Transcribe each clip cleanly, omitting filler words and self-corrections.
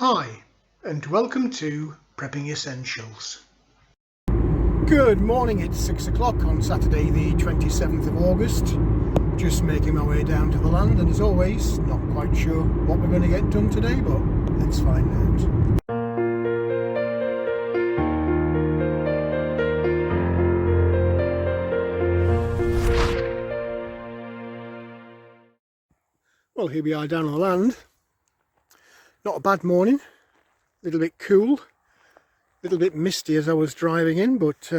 Hi, and welcome to Prepping Essentials. Good morning, it's 6 o'clock on Saturday the 27th of August. Just making my way down to the land, and as always, not quite sure what we're going to get done today, but let's find out. Well, here we are down on the land. Not a bad morning, a little bit cool, a little bit misty as I was driving in, but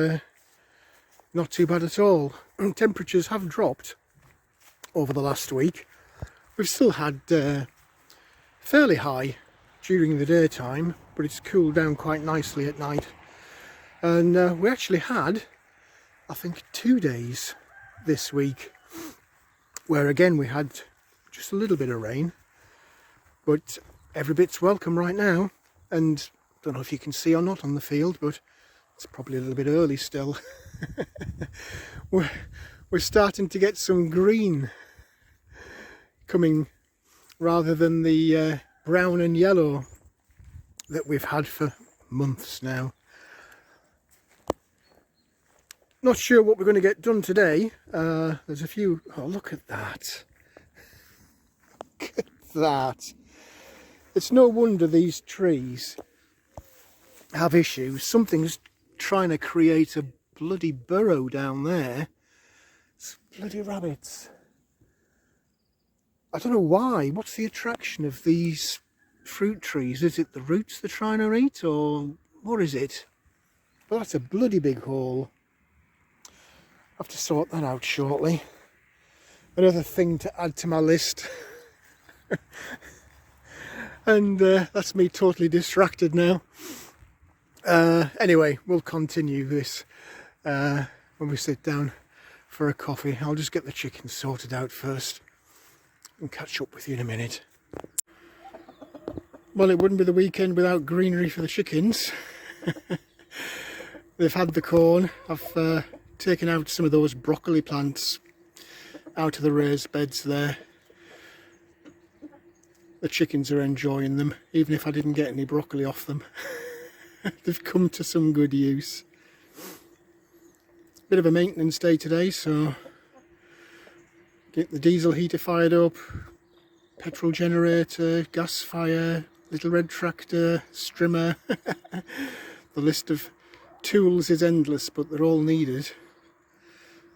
not too bad at all. Temperatures have dropped over the last week. We've still had fairly high during the daytime, but it's cooled down quite nicely at night. And we actually had, I think, 2 days this week where again we had just a little bit of rain, but every bit's welcome right now. And I don't know if you can see or not on the field, but it's probably a little bit early still. we're starting to get some green coming rather than the brown and yellow that we've had for months now. Not sure what we're going to get done today. There's a few. Oh, look at that. Look at that. It's no wonder these trees have issues. Something's trying to create a bloody burrow down there. It's bloody rabbits. I don't know why. What's the attraction of these fruit trees? Is it the roots they're trying to eat, or what is it? Well, that's a bloody big hole. I'll have to sort that out shortly. Another thing to add to my list. And that's me totally distracted now. Anyway, we'll continue this when we sit down for a coffee. I'll just get the chickens sorted out first and catch up with you in a minute. Well, it wouldn't be the weekend without greenery for the chickens. They've had the corn. I've taken out some of those broccoli plants out of the raised beds there. The chickens are enjoying them, even if I didn't get any broccoli off them. They've come to some good use. Bit of a maintenance day today, so get the diesel heater fired up, petrol generator, gas fire, little red tractor, strimmer. The list of tools is endless, but they're all needed,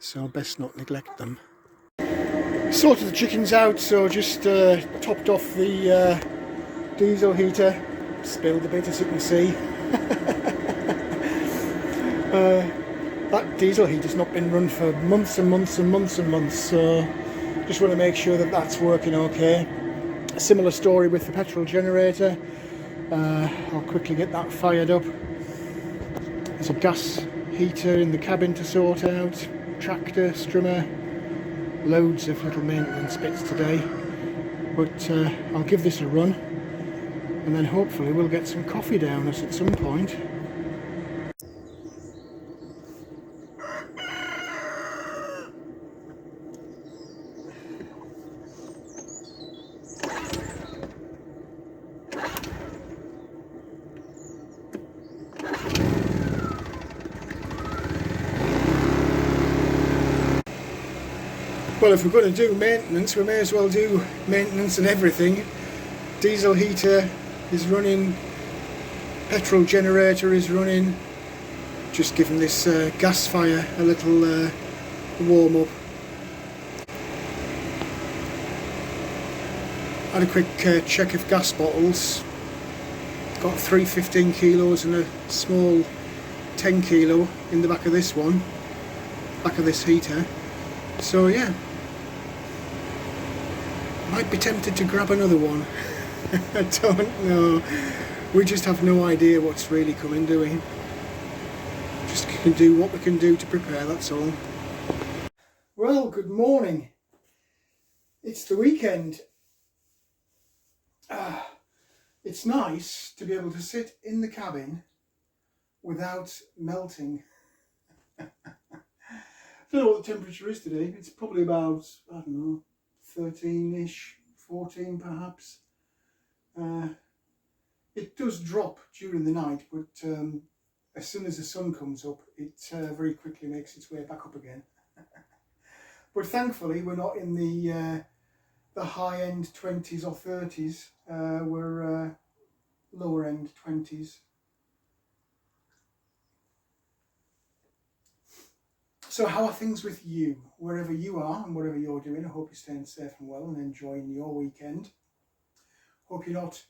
so best not neglect them. Sorted the chickens out, so just topped off the diesel heater. Spilled a bit, as you can see. That diesel heater's not been run for months and months and months and months, so just want to make sure that that's working okay. A similar story with the petrol generator. I'll quickly get that fired up. There's a gas heater in the cabin to sort out, tractor, strimmer. Loads of little maintenance bits today, but I'll give this a run and then hopefully we'll get some coffee down us at some point. Well, if we're going to do maintenance, we may as well do maintenance and everything. Diesel heater is running, petrol generator is running, just giving this gas fire a little warm up. Had a quick check of gas bottles. Got 3 15 kilos and a small 10 kilo in the back of this one, back of this heater. So yeah, might be tempted to grab another one. I don't know. We just have no idea what's really coming, do we? Just can do what we can do to prepare, that's all. Well, good morning. It's the weekend. It's nice to be able to sit in the cabin without melting. I don't know what the temperature is today. It's probably about, I don't know, 13-ish, 14 perhaps. It does drop during the night, but as soon as the sun comes up, it very quickly makes its way back up again. But thankfully, we're not in the high-end 20s or 30s. We're lower-end 20s. So how are things with you? Wherever you are and whatever you're doing, I hope you're staying safe and well and enjoying your weekend. Hope you're not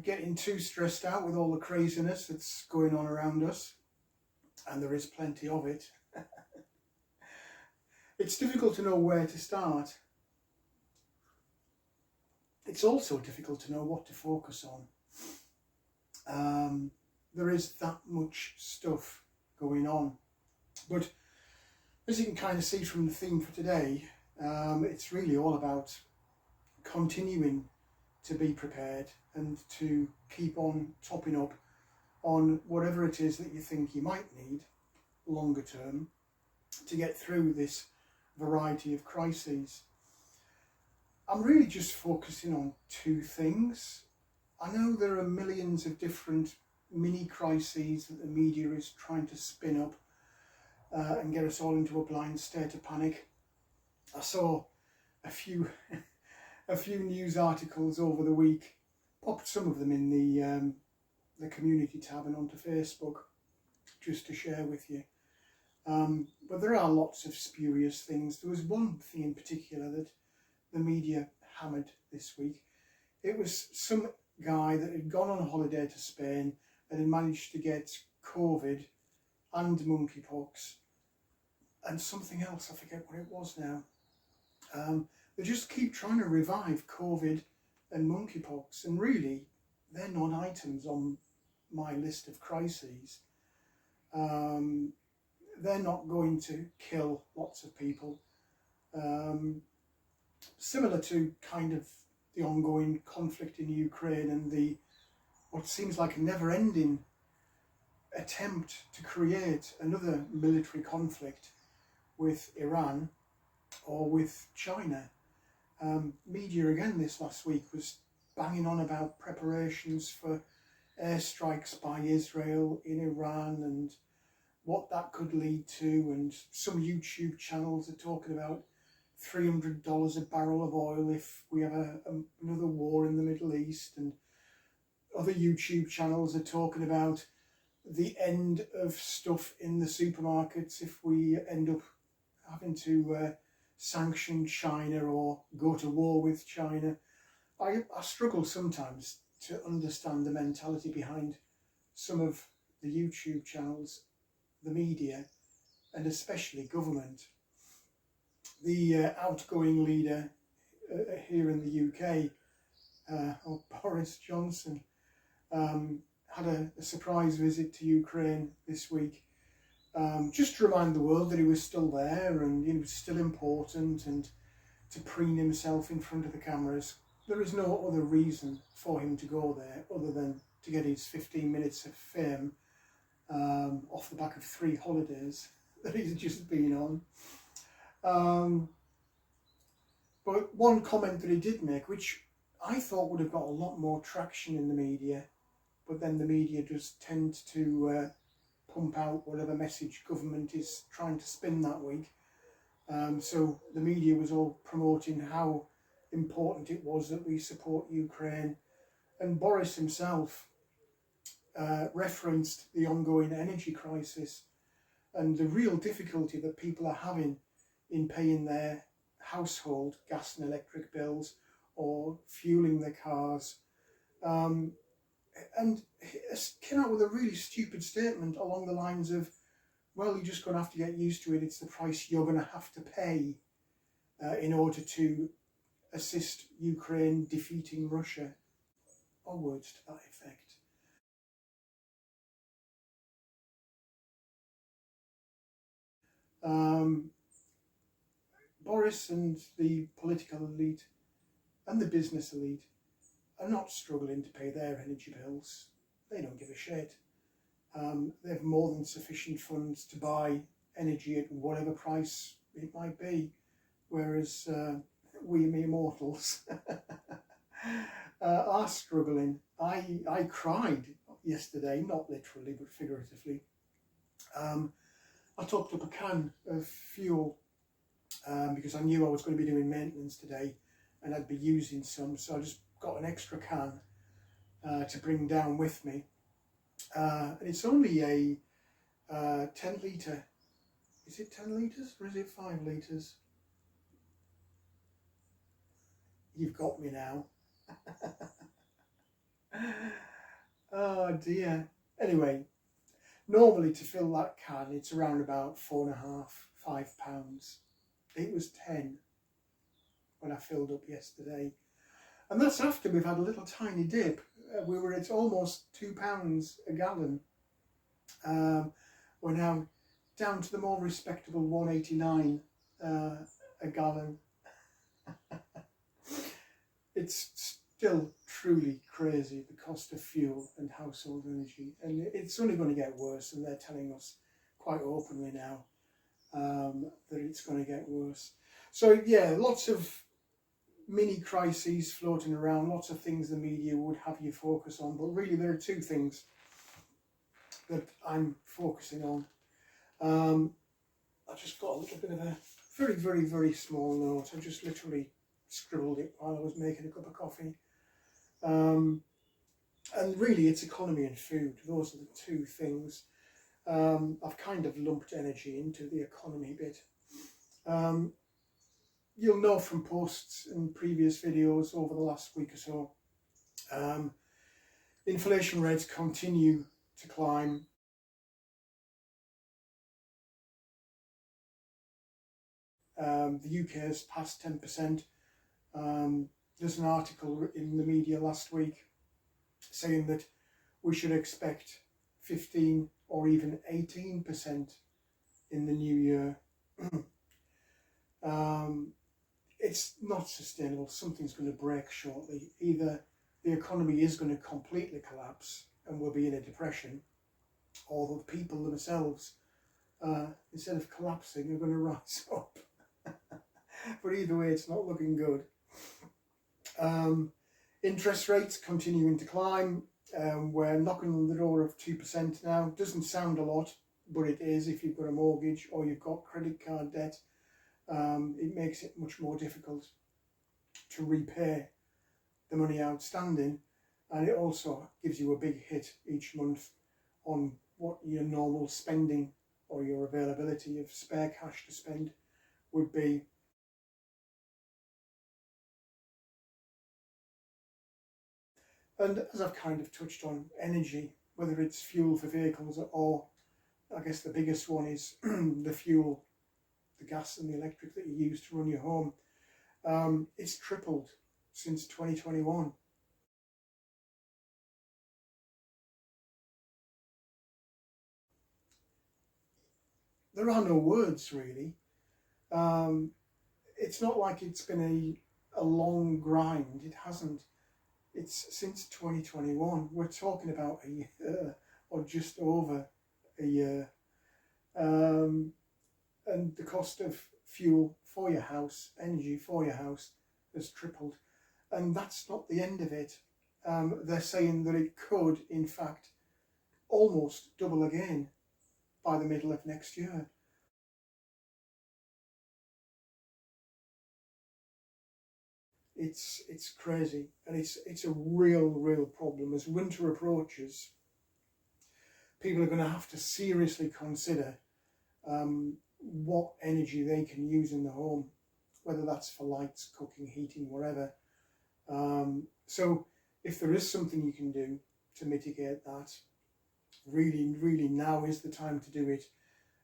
getting too stressed out with all the craziness that's going on around us. And there is plenty of it. It's difficult to know where to start. It's also difficult to know what to focus on. There is that much stuff going on. But as you can kind of see from the theme for today, it's really all about continuing to be prepared and to keep on topping up on whatever it is that you think you might need longer term to get through this variety of crises. I'm really just focusing on two things. I know there are millions of different mini crises that the media is trying to spin up and get us all into a blind state of panic. I saw a few news articles over the week, popped some of them in the community tab and onto Facebook just to share with you. But there are lots of spurious things. There was one thing in particular that the media hammered this week. It was some guy that had gone on holiday to Spain and had managed to get COVID and monkeypox and something else, I forget what it was now. They just keep trying to revive COVID and monkeypox, and really they're non-items on my list of crises. They're not going to kill lots of people. Similar to kind of the ongoing conflict in Ukraine and what seems like a never-ending attempt to create another military conflict with Iran or with China. Media again this last week was banging on about preparations for airstrikes by Israel in Iran and what that could lead to, and some YouTube channels are talking about $300 a barrel of oil if we have another war in the Middle East, and other YouTube channels are talking about the end of stuff in the supermarkets if we end up having to sanction China or go to war with China. I struggle sometimes to understand the mentality behind some of the YouTube channels, the media, and especially government. The outgoing leader here in the UK, Boris Johnson, had a surprise visit to Ukraine this week, just to remind the world that he was still there and he was still important, and to preen himself in front of the cameras. There is no other reason for him to go there other than to get his 15 minutes of fame off the back of 3 holidays that he's just been on. But one comment that he did make, which I thought would have got a lot more traction in the media, but then the media just tend to pump out whatever message government is trying to spin that week. So the media was all promoting how important it was that we support Ukraine, and Boris himself referenced the ongoing energy crisis and the real difficulty that people are having in paying their household gas and electric bills or fueling their cars. And came out with a really stupid statement along the lines of, well, you're just going to have to get used to it. It's the price you're going to have to pay in order to assist Ukraine defeating Russia, or words to that effect. Boris and the political elite and the business elite are not struggling to pay their energy bills. They don't give a shit. They have more than sufficient funds to buy energy at whatever price it might be, whereas we mere mortals are struggling. I cried yesterday, not literally but figuratively. I topped up a can of fuel because I knew I was going to be doing maintenance today and I'd be using some, so I just got an extra can to bring down with me. And it's only a 10 litre. Is it 10 litres or is it 5 litres? You've got me now. Oh dear. Anyway, normally to fill that can it's around about 4.5, 5 pounds. It was 10 when I filled up yesterday. And that's after we've had a little tiny dip. We were at almost £2 a gallon. We're now down to the more respectable 1.89 a gallon. It's still truly crazy, the cost of fuel and household energy, and it's only going to get worse, and they're telling us quite openly now that it's going to get worse. So yeah, lots of mini crises floating around, lots of things the media would have you focus on, but really there are two things that I'm focusing on. I just got a little bit of a very small note. I just literally scribbled it while I was making a cup of coffee. And really it's economy and food. Those are the two things. I've kind of lumped energy into the economy bit. You'll know from posts in previous videos over the last week or so, inflation rates continue to climb. The UK has passed 10%. There's an article in the media last week saying that we should expect 15 or even 18% in the new year. It's not sustainable. Something's going to break shortly. Either the economy is going to completely collapse and we'll be in a depression, or the people themselves, instead of collapsing, are going to rise up. But either way, it's not looking good. Interest rates continuing to climb. We're knocking on the door of 2% now. Doesn't sound a lot, but it is if you've got a mortgage or you've got credit card debt. It makes it much more difficult to repay the money outstanding, and it also gives you a big hit each month on what your normal spending or your availability of spare cash to spend would be. And as I've kind of touched on, energy, whether it's fuel for vehicles or I guess the biggest one is the fuel, the gas and the electric that you use to run your home. It's tripled since 2021. There are no words really. It's not like it's been a long grind. It hasn't. It's since 2021. We're talking about a year or just over a year. And the cost of fuel for your house, energy for your house, has tripled. And that's not the end of it. They're saying that it could, in fact, almost double again by the middle of next year. It's crazy, and it's a real problem. As winter approaches, people are going to have to seriously consider what energy they can use in the home, whether that's for lights, cooking, heating, whatever. So if there is something you can do to mitigate that, really now is the time to do it.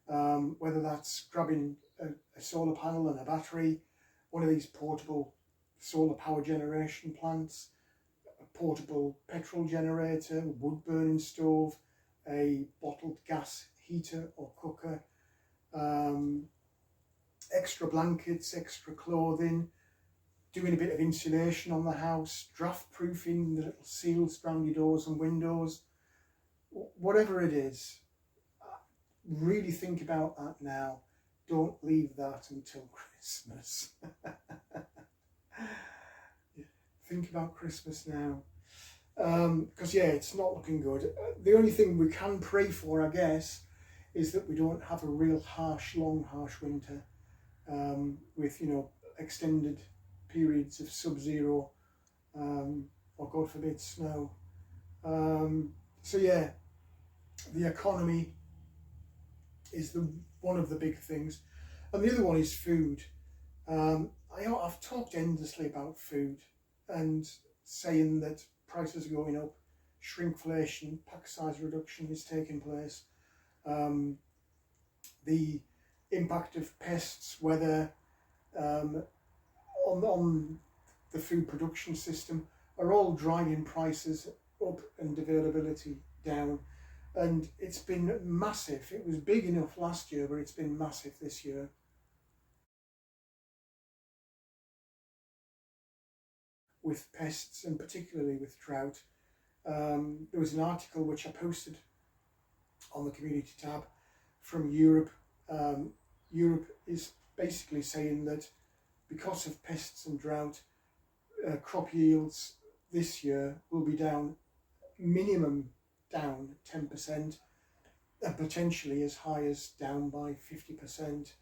Whether that's grabbing a solar panel and a battery, one of these portable solar power generation plants, a portable petrol generator, a wood burning stove, a bottled gas heater or cooker, extra blankets, extra clothing, doing a bit of insulation on the house, draft proofing the little seals around your doors and windows, whatever it is. Really think about that now. Don't leave that until Christmas. think about Christmas now. Because yeah, it's not looking good. The only thing we can pray for, I guess, is that we don't have a real harsh, long, harsh winter with, you know, extended periods of sub-zero or God forbid snow. So yeah, the economy is one of the big things, and the other one is food. I've talked endlessly about food and saying that prices are going up, shrinkflation, pack size reduction is taking place, the impact of pests, weather on the food production system are all driving prices up and availability down. And it's been massive. It was big enough last year, but it's been massive this year. With pests and particularly with drought. There was an article which I posted on the community tab from Europe. Europe is basically saying that because of pests and drought, crop yields this year will be down, minimum down 10%, and potentially as high as down by 50%.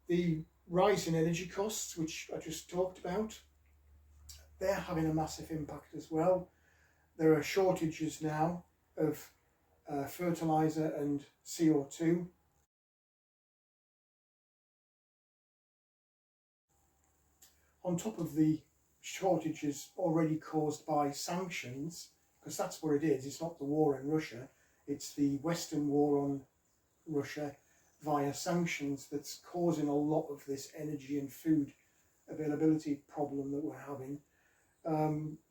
The rise in energy costs, which I just talked about, they're having a massive impact as well. There are shortages now of fertiliser and CO2. On top of the shortages already caused by sanctions, because that's what it is, it's not the war in Russia, it's the Western war on Russia via sanctions that's causing a lot of this energy and food availability problem that we're having.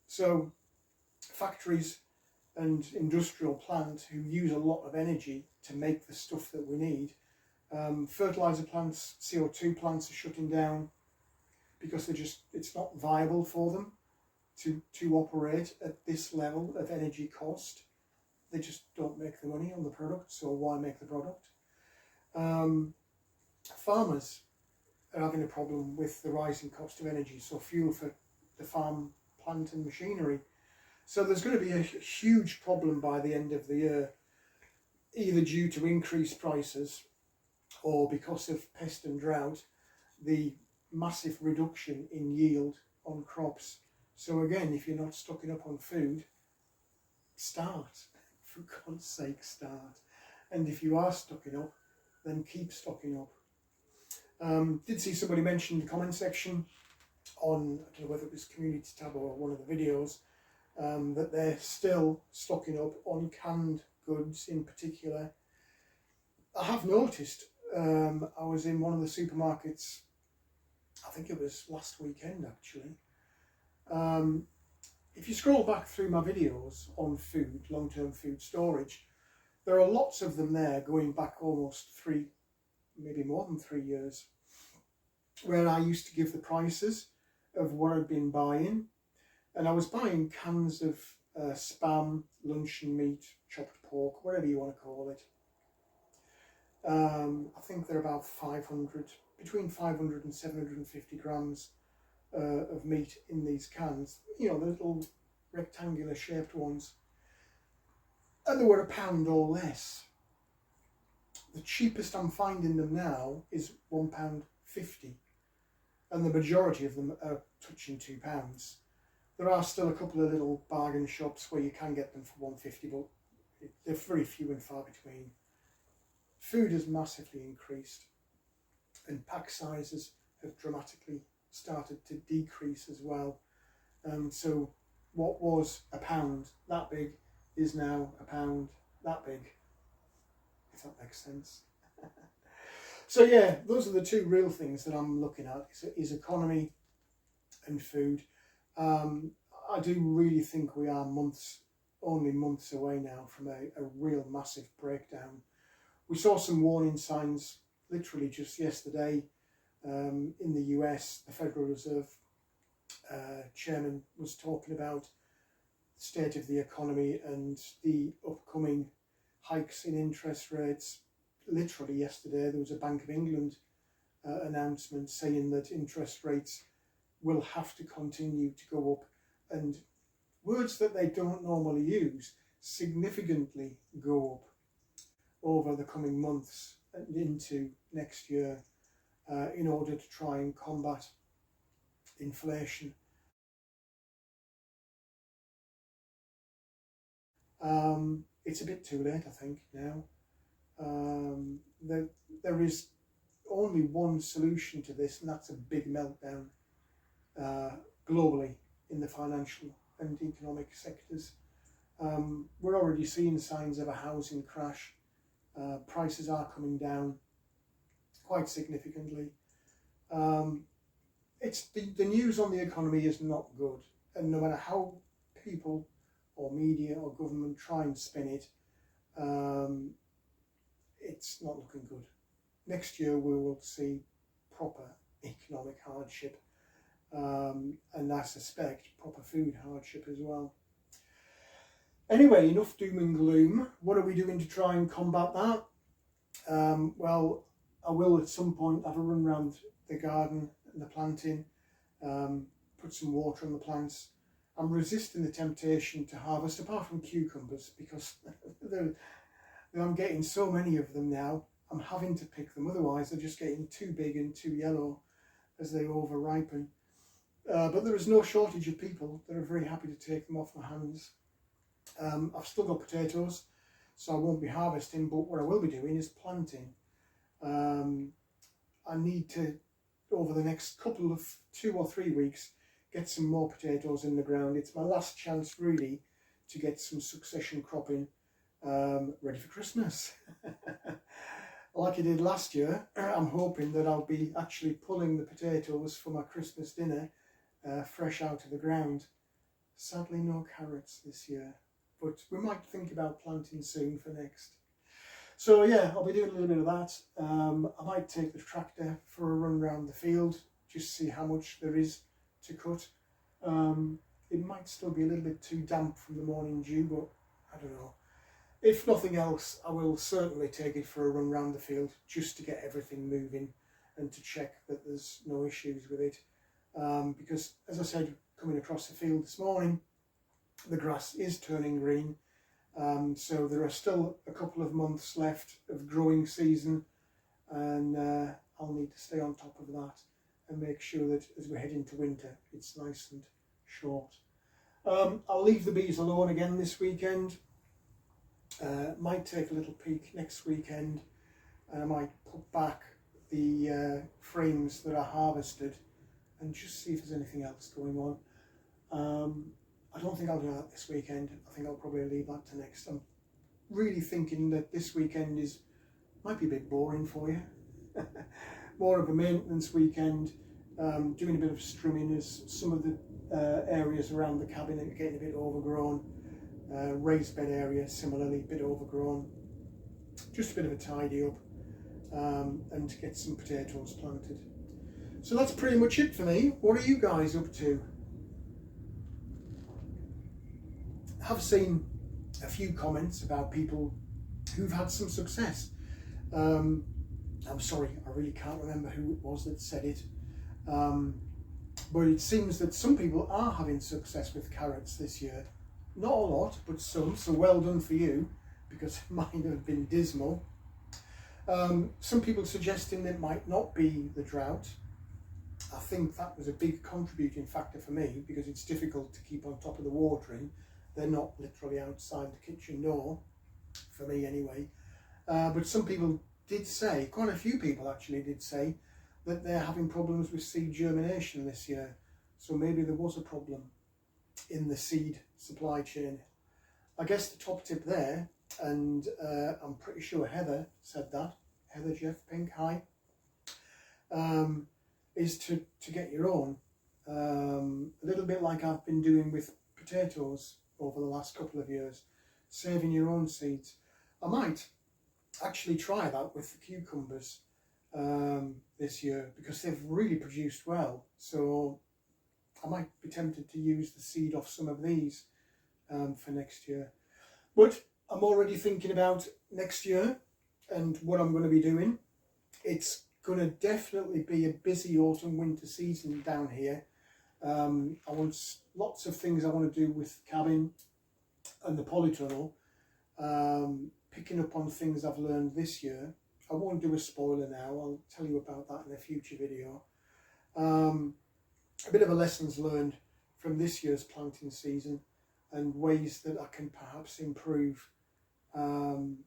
So factories and industrial plants who use a lot of energy to make the stuff that we need, fertiliser plants, CO2 plants are shutting down because it's not viable for them to operate at this level of energy cost. They just don't make the money on the product, so why make the product? Farmers are having a problem with the rising cost of energy, so fuel for the farm plant and machinery. So there's going to be a huge problem by the end of the year, either due to increased prices or because of pest and drought, the massive reduction in yield on crops. So again, if you're not stocking up on food, start. For God's sake, start. And if you are stocking up, then keep stocking up. Did see somebody mention in the comment section on, I don't know whether it was community tab or one of the videos, that they're still stocking up on canned goods in particular. I have noticed, I was in one of the supermarkets, I think it was last weekend actually. If you scroll back through my videos on food, long-term food storage, there are lots of them there going back almost 3, maybe more than 3 years, where I used to give the prices of what I'd been buying. And I was buying cans of spam, luncheon meat, chopped pork, whatever you want to call it. I think they're about 500, between 500 and 750 grams of meat in these cans. You know, the little rectangular shaped ones. And they were £1 or less. The cheapest I'm finding them now is £1.50. And the majority of them are touching £2. There are still a couple of little bargain shops where you can get them for £1.50, but they're very few and far between. Food has massively increased, and pack sizes have dramatically started to decrease as well. So what was £1 that big is now £1 that big, if that makes sense. So yeah, those are the two real things that I'm looking at, is economy and food. I do really think we are only months away now from a real massive breakdown. We saw some warning signs literally just yesterday in the US. The Federal Reserve chairman was talking about the state of the economy and the upcoming hikes in interest rates. Literally yesterday there was a Bank of England announcement saying that interest rates will have to continue to go up, and words that they don't normally use, significantly go up over the coming months and into next year in order to try and combat inflation. It's a bit too late, I think, now. There is only one solution to this, and that's a big meltdown globally in the financial and economic sectors. We're already seeing signs of a housing crash. Prices are coming down quite significantly. It's the news on the economy is not good, and no matter how people or media or government try and spin it, it's not looking good. Next year we will see proper economic hardship, and I suspect proper food hardship as well. Anyway, enough doom and gloom. What are we doing to try and combat that? Well, I will at some point have a run around the garden and the planting, put some water on the plants. I'm resisting the temptation to harvest, apart from cucumbers, because I'm getting so many of them now. I'm having to pick them, otherwise they're just getting too big and too yellow as they over ripen. But there is no shortage of people that are very happy to take them off my hands. I've still got potatoes, so I won't be harvesting, but what I will be doing is planting. I need to, over the next couple of 2 or 3 weeks, get some more potatoes in the ground. It's my last chance really to get some succession cropping ready for Christmas. Like I did last year, I'm hoping that I'll be actually pulling the potatoes for my Christmas dinner fresh out of the ground. Sadly no carrots this year, but we might think about planting soon for next. So yeah, I'll be doing a little bit of that. I might take the tractor for a run around the field, just see how much there is to cut. It might still be a little bit too damp from the morning dew, but I don't know. If nothing else, I will certainly take it for a run around the field just to get everything moving and to check that there's no issues with it. Because as I said, coming across the field this morning, the grass is turning green. So there are still a couple of months left of growing season, and I'll need to stay on top of that and make sure that as we head into winter, it's nice and short. I'll leave the bees alone again this weekend. Might take a little peek next weekend, and I might put back the frames that are harvested and just see if there's anything else going on. I don't think I'll do that this weekend. I think I'll probably leave that to next. I'm really thinking that this weekend might be a bit boring for you. More of a maintenance weekend, doing a bit of strimming as some of the areas around the cabin are getting a bit overgrown. Raised bed area similarly, a bit overgrown. Just a bit of a tidy up, and to get some potatoes planted. So that's pretty much it for me. What are you guys up to? I have seen a few comments about people who've had some success. I'm sorry, I really can't remember who it was that said it. But it seems that some people are having success with carrots this year. Not a lot, but some, so well done for you, because mine have been dismal. Some people suggesting it might not be the drought. I think that was a big contributing factor for me, because it's difficult to keep on top of the watering. They're not literally outside the kitchen door, for me anyway. But some people did say, quite a few people actually did say, that they're having problems with seed germination this year. So maybe there was a problem in the seed supply chain. I guess the top tip there, and I'm pretty sure Heather said that, Heather Jeff Pink, hi, is to get your own. A little bit like I've been doing with potatoes over the last couple of years, saving your own seeds. I might actually try that with the cucumbers this year, because they've really produced well. So I might be tempted to use the seed off some of these for next year. But I'm already thinking about next year and what I'm going to be doing. It's going to definitely be a busy autumn winter season down here. I want lots of things I want to do with the cabin and the polytunnel, picking up on things I've learned this year. I won't do a spoiler now, I'll tell you about that in a future video. A bit of a lessons learned from this year's planting season and ways that I can perhaps improve on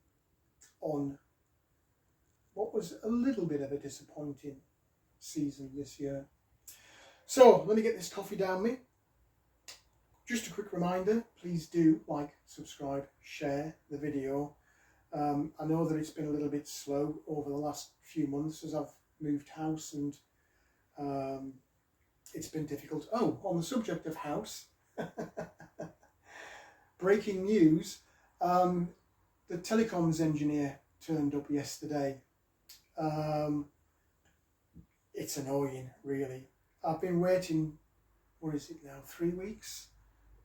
what was a little bit of a disappointing season this year. So let me get this coffee down me. Just a quick reminder, please do like, subscribe, share the video. I know that it's been a little bit slow over the last few months as I've moved house, and it's been difficult. Oh, on the subject of house, breaking news, the telecoms engineer turned up yesterday. It's annoying, really. I've been waiting, what is it now, 3 weeks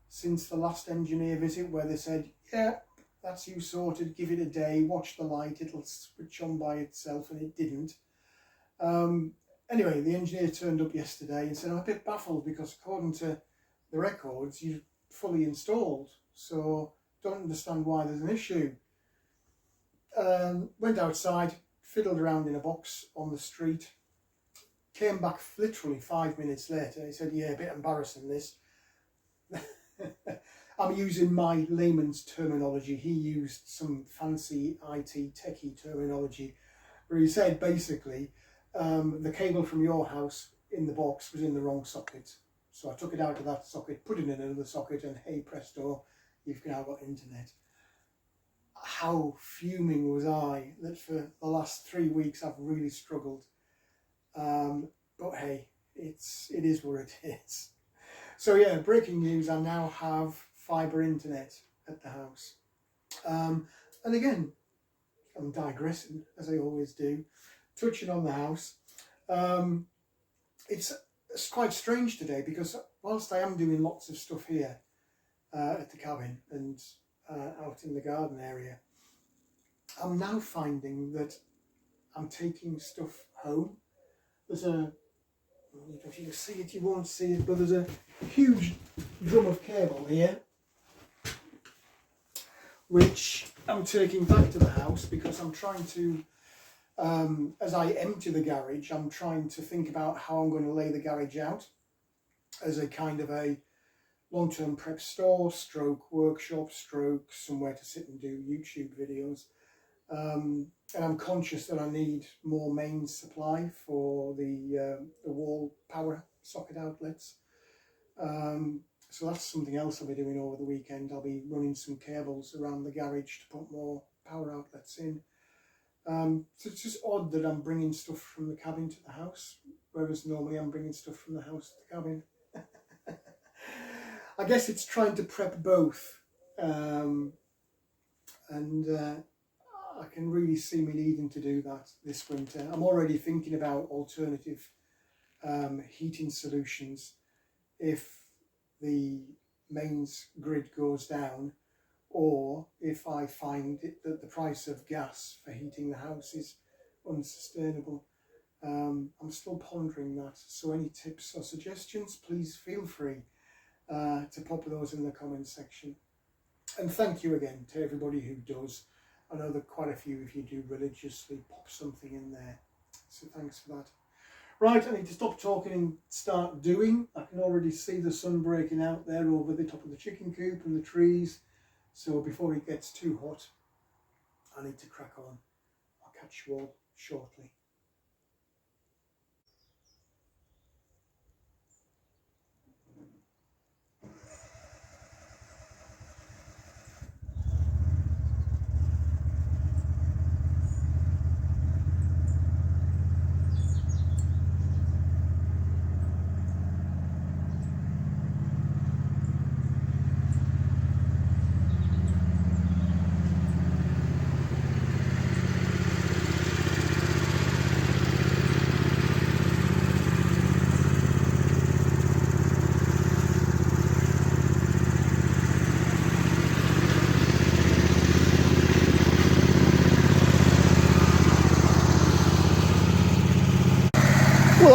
since the last engineer visit, where they said, yeah, that's you sorted, give it a day, watch the light, it'll switch on by itself, and it didn't. Anyway, the engineer turned up yesterday and said, I'm a bit baffled because according to the records, you're fully installed, so don't understand why there's an issue. Went outside, fiddled around in a box on the street, came back literally 5 minutes later. He said, yeah, a bit embarrassing this. I'm using my layman's terminology. He used some fancy IT techie terminology, where he said basically the cable from your house in the box was in the wrong socket. So I took it out of that socket, put it in another socket, and hey presto, you've now got internet. How fuming was I that for the last 3 weeks I've really struggled. But hey, it is what it is. So yeah, breaking news, I now have fibre internet at the house. And again, I'm digressing, as I always do, touching on the house. It's quite strange today because whilst I am doing lots of stuff here at the cabin and out in the garden area, I'm now finding that I'm taking stuff home. There's a, if you can see it, you won't see it, but there's a huge drum of cable here, which I'm taking back to the house because I'm trying to, as I empty the garage, I'm trying to think about how I'm going to lay the garage out as a kind of a long-term prep store, stroke workshop, stroke somewhere to sit and do YouTube videos. And I'm conscious that I need more main supply for the wall power socket outlets. So that's something else I'll be doing over the weekend. I'll be running some cables around the garage to put more power outlets in. So it's just odd that I'm bringing stuff from the cabin to the house, whereas normally I'm bringing stuff from the house to the cabin. I guess it's trying to prep both, and I can really see me needing to do that this winter. I'm already thinking about alternative heating solutions if the mains grid goes down, or if I find that the price of gas for heating the house is unsustainable. I'm still pondering that, so any tips or suggestions, please feel free to pop those in the comments section. And thank you again to everybody who does. I know that quite a few of you do religiously pop something in there, so thanks for that. Right, I need to stop talking and start doing. I can already see the sun breaking out there over the top of the chicken coop and the trees, so before it gets too hot, I need to crack on. I'll catch you all shortly.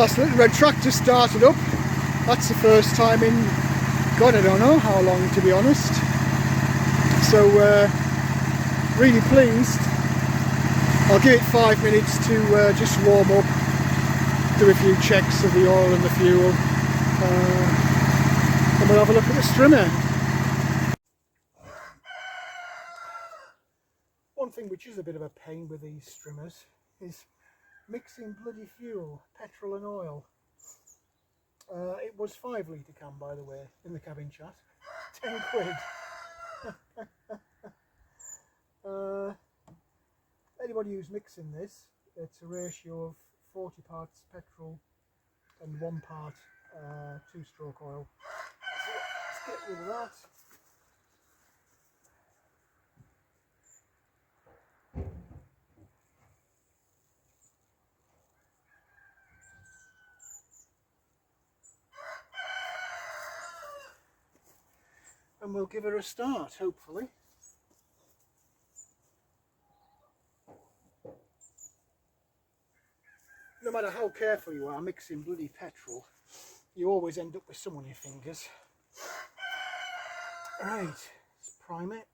That's the little red tractor started up. That's the first time in, God, I don't know how long, to be honest. So really pleased. I'll give it 5 minutes to just warm up, do a few checks of the oil and the fuel, and we'll have a look at the strimmer. One thing which is a bit of a pain with these strimmers is mixing bloody fuel, petrol and oil. It was 5 litre can, by the way, in the cabin chat. 10 quid. Anybody who's mixing this, it's a ratio of 40 parts petrol and 1 part 2-stroke oil. So let's get rid of that. And we'll give her a start, hopefully. No matter how careful you are mixing bloody petrol, you always end up with some on your fingers. Right, let's prime it.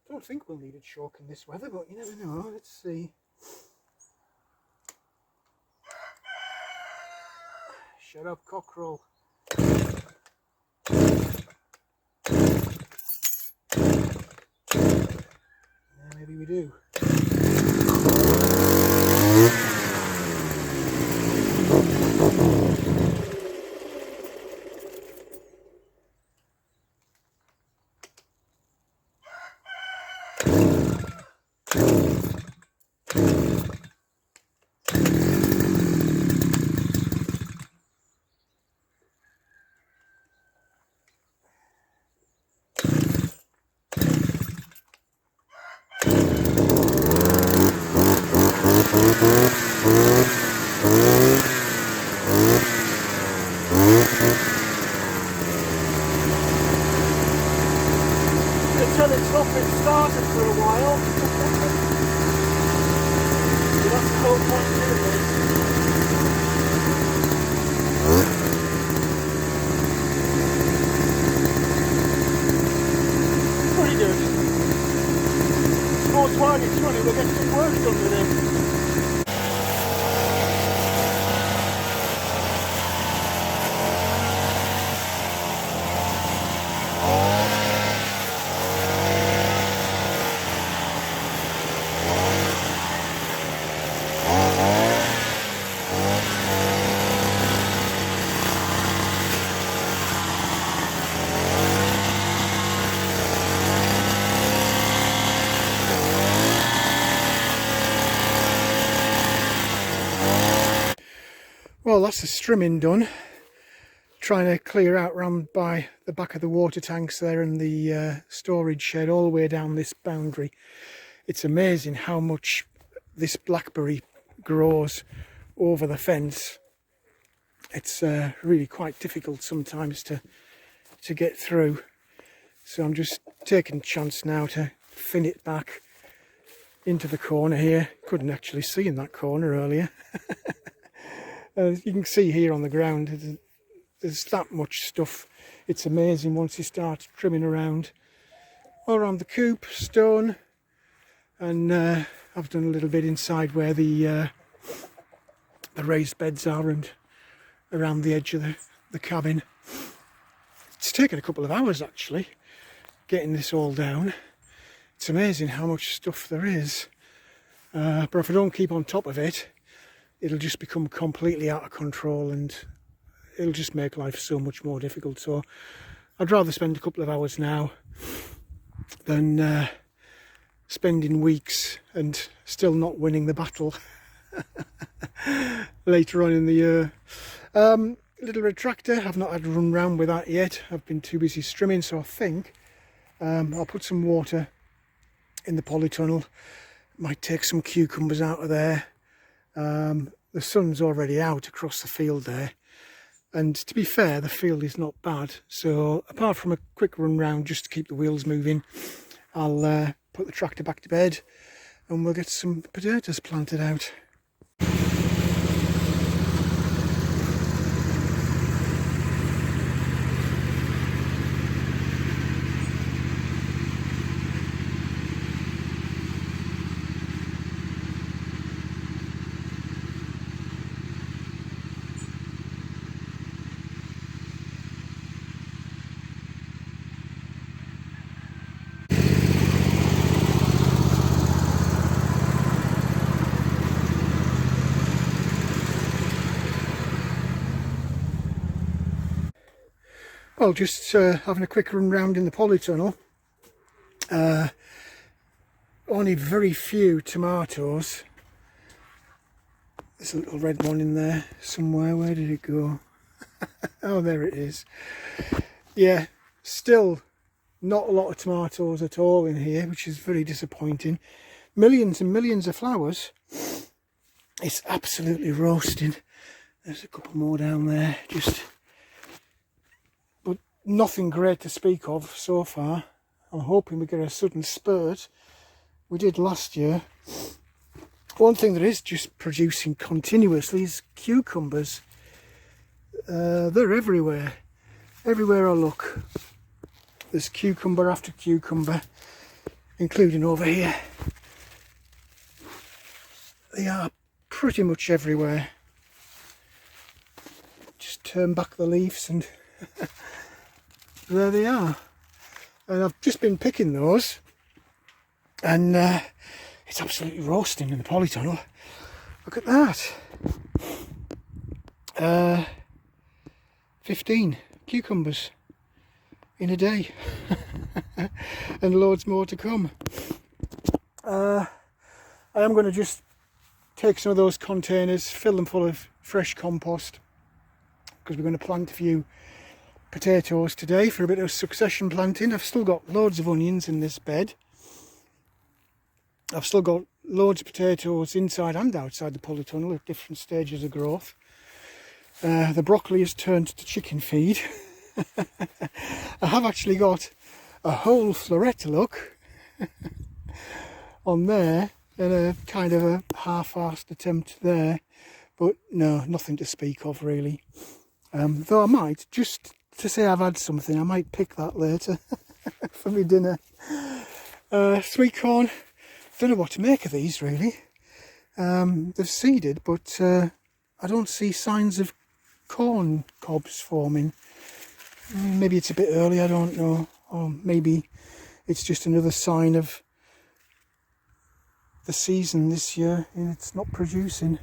Don't think we'll need a choke in this weather, but you never know. Let's see. Shut up, cockerel. Yeah, maybe we do. Until it's not been started for a while. So that's the whole point of this. Pretty good. Small twine, it's funny, we'll get some work done with it. Well, that's the strimming done. Trying to clear out round by the back of the water tanks there and the storage shed all the way down this boundary. It's amazing how much this blackberry grows over the fence. It's really quite difficult sometimes to get through. So I'm just taking a chance now to fin it back into the corner here. Couldn't actually see in that corner earlier. As you can see here on the ground, there's that much stuff. It's amazing once you start trimming around. All around the coop, stone, and I've done a little bit inside where the raised beds are and around the edge of the cabin. It's taken a couple of hours actually, getting this all down. It's amazing how much stuff there is. But if I don't keep on top of it, it'll just become completely out of control and it'll just make life so much more difficult. So I'd rather spend a couple of hours now than spending weeks and still not winning the battle later on in the year. Little red tractor, I've not had a run round with that yet. I've been too busy strimming, so I think I'll put some water in the polytunnel. Might take some cucumbers out of there. The sun's already out across the field there, and to be fair, the field is not bad. So apart from a quick run round just to keep the wheels moving, I'll put the tractor back to bed and we'll get some potatoes planted out. Well, just having a quick run round in the polytunnel. Only very few tomatoes. There's a little red one in there somewhere. Where did it go? Oh, there it is. Yeah, still not a lot of tomatoes at all in here, which is very disappointing. Millions and millions of flowers. It's absolutely roasting. There's a couple more down there, but nothing great to speak of so far. I'm hoping we get a sudden spurt. We did last year. One thing that is just producing continuously is cucumbers. They're everywhere. Everywhere I look, there's cucumber after cucumber, including over here. They are pretty much everywhere. Just turn back the leaves and there they are. And I've just been picking those, and it's absolutely roasting in the polytunnel. Look at that. 15 cucumbers in a day. And loads more to come. I am going to just take some of those containers, fill them full of fresh compost, because we're going to plant a few potatoes today for a bit of succession planting. I've still got loads of onions in this bed. I've still got loads of potatoes inside and outside the polytunnel at different stages of growth. The broccoli has turned to chicken feed. I have actually got a whole florette look on there, and a kind of a half-assed attempt there, but no, nothing to speak of really. Though I might, just to say I've had something, I might pick that later for my dinner. Sweet corn, don't know what to make of these really. They've seeded, but I don't see signs of corn cobs forming. Maybe it's a bit early, I don't know, or maybe it's just another sign of the season this year and it's not producing.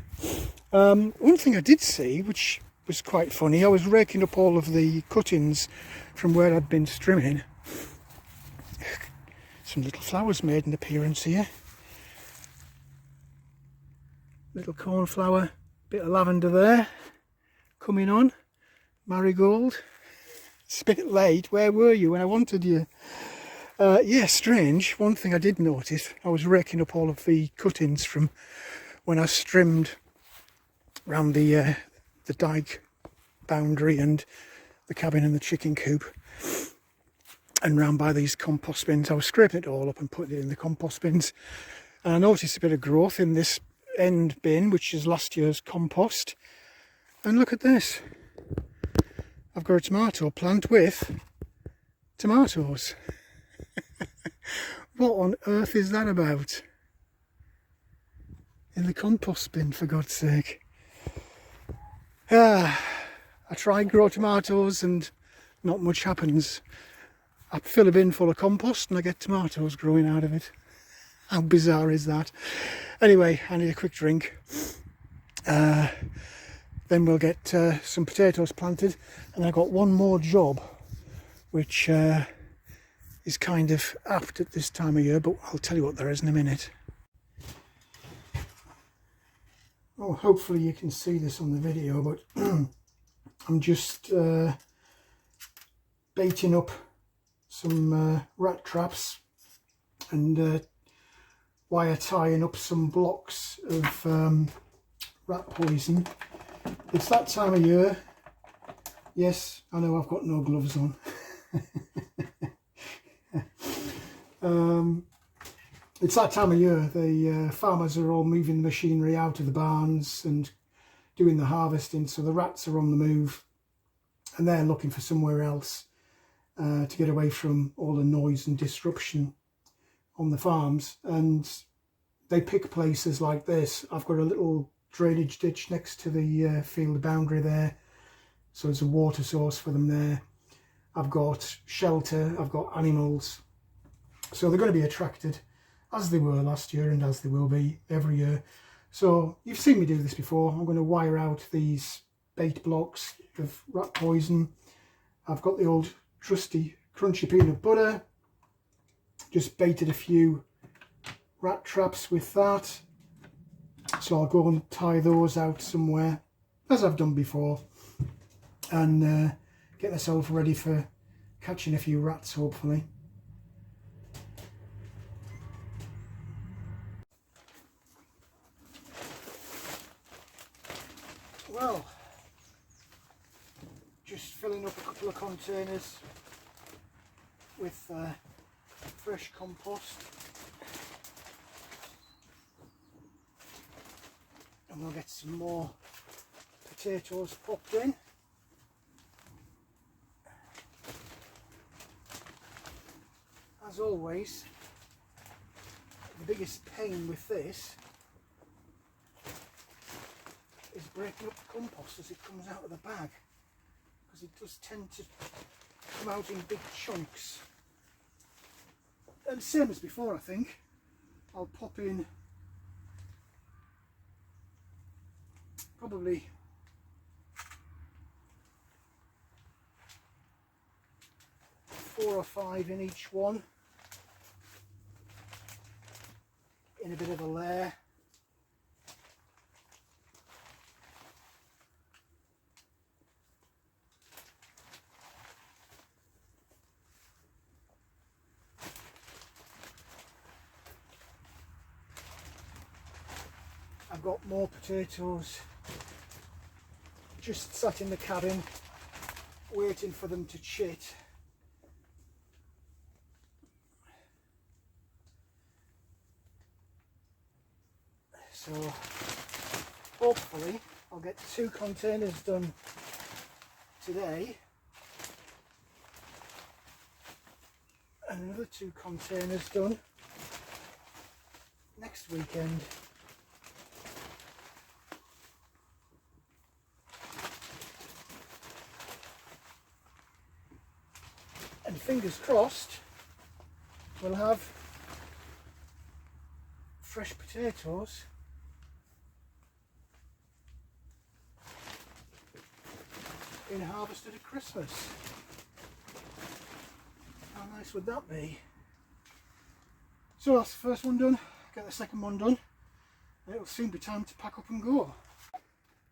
One thing I did see, which was quite funny, I was raking up all of the cuttings from where I'd been trimming. Some little flowers made an appearance here. Little cornflower, bit of lavender there coming on, marigold. It's a bit late. Where were you when I wanted you? Yeah, strange. One thing I did notice, I was raking up all of the cuttings from when I trimmed around the dike boundary and the cabin and the chicken coop, and round by these compost bins. I was scraping it all up and putting it in the compost bins, and I noticed a bit of growth in this end bin, which is last year's compost. And look at this. I've got a tomato plant with tomatoes. What on earth is that about? In the compost bin, for God's sake. I try and grow tomatoes and not much happens. I fill a bin full of compost and I get tomatoes growing out of it. How bizarre is that? Anyway, I need a quick drink. Then we'll get some potatoes planted, and I've got one more job which is kind of apt at this time of year, but I'll tell you what there is in a minute. Oh, hopefully you can see this on the video, but I'm just baiting up some rat traps and wire tying up some blocks of rat poison. It's that time of year. Yes, I know I've got no gloves on. It's that time of year. The farmers are all moving the machinery out of the barns and doing the harvesting, so the rats are on the move and they're looking for somewhere else to get away from all the noise and disruption on the farms, and they pick places like this. I've got a little drainage ditch next to the field boundary there, so there's a water source for them there. I've got shelter, I've got animals, so they're going to be attracted, as they were last year and as they will be every year. So you've seen me do this before. I'm going to wire out these bait blocks of rat poison I've got the old trusty crunchy peanut butter. Just baited a few rat traps with that. So I'll go and tie those out somewhere, as I've done before, and get myself ready for catching a few rats, hopefully. Well, just filling up a couple of containers with fresh compost, and we'll get some more potatoes popped in. As always, the biggest pain with this is breaking up the compost as it comes out of the bag, because it does tend to come out in big chunks. And same as before, I think I'll pop in probably 4 or 5 in each one, in a bit of a layer. I've got more potatoes just sat in the cabin waiting for them to chit. So hopefully I'll get 2 containers done today and another 2 containers done next weekend. And fingers crossed we'll have fresh potatoes in harvested at Christmas. How nice would that be? So that's the first one done, get the second one done, and it'll soon be time to pack up and go.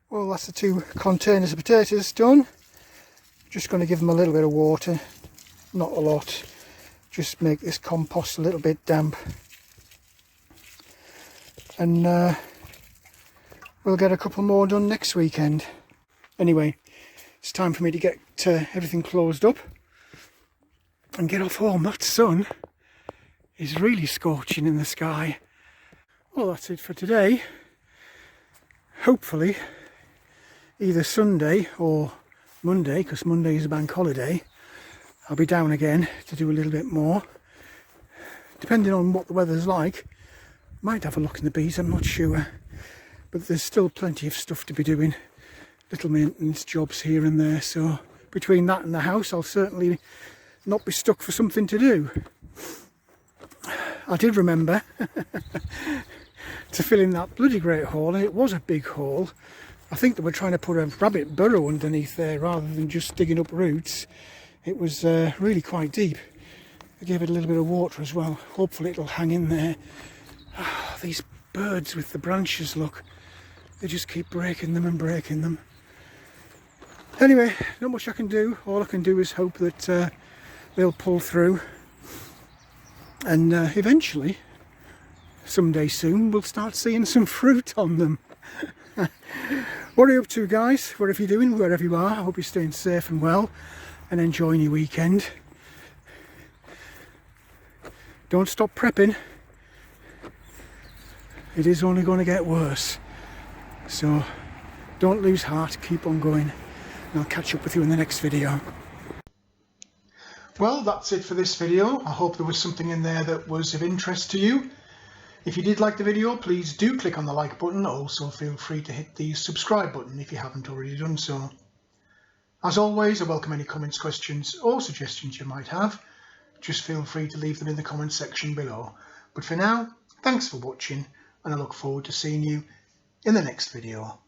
Well, that's the 2 containers of potatoes done. Just going to give them a little bit of water, not a lot, just make this compost a little bit damp, and we'll get a couple more done next weekend. Anyway, it's time for me to get everything closed up and get off home. That sun is really scorching in the sky. Well, that's it for today. Hopefully either Sunday or Monday, because Monday is a bank holiday, I'll be down again to do a little bit more. Depending on what the weather's like, might have a look in the bees, I'm not sure. But there's still plenty of stuff to be doing. Little maintenance jobs here and there, so between that and the house I'll certainly not be stuck for something to do. I did remember to fill in that bloody great hole, and it was a big hole. I think they were trying to put a rabbit burrow underneath there rather than just digging up roots. It was really quite deep. I gave it a little bit of water as well. Hopefully it'll hang in there. Oh, these birds with the branches, look, they just keep breaking them and breaking them. Anyway, not much I can do. All I can do is hope that they'll pull through, and eventually, someday soon, we'll start seeing some fruit on them. What are you up to, guys? Whatever you're doing, wherever you are, I hope you're staying safe and well and enjoying your weekend. Don't stop prepping. It is only going to get worse. So don't lose heart, keep on going. And I'll catch up with you in the next video. Well, that's it for this video. I hope there was something in there that was of interest to you. If you did like the video, please do click on the like button. Also feel free to hit the subscribe button if you haven't already done so. As always, I welcome any comments, questions or suggestions you might have. Just feel free to leave them in the comments section below. But for now, thanks for watching, and I look forward to seeing you in the next video.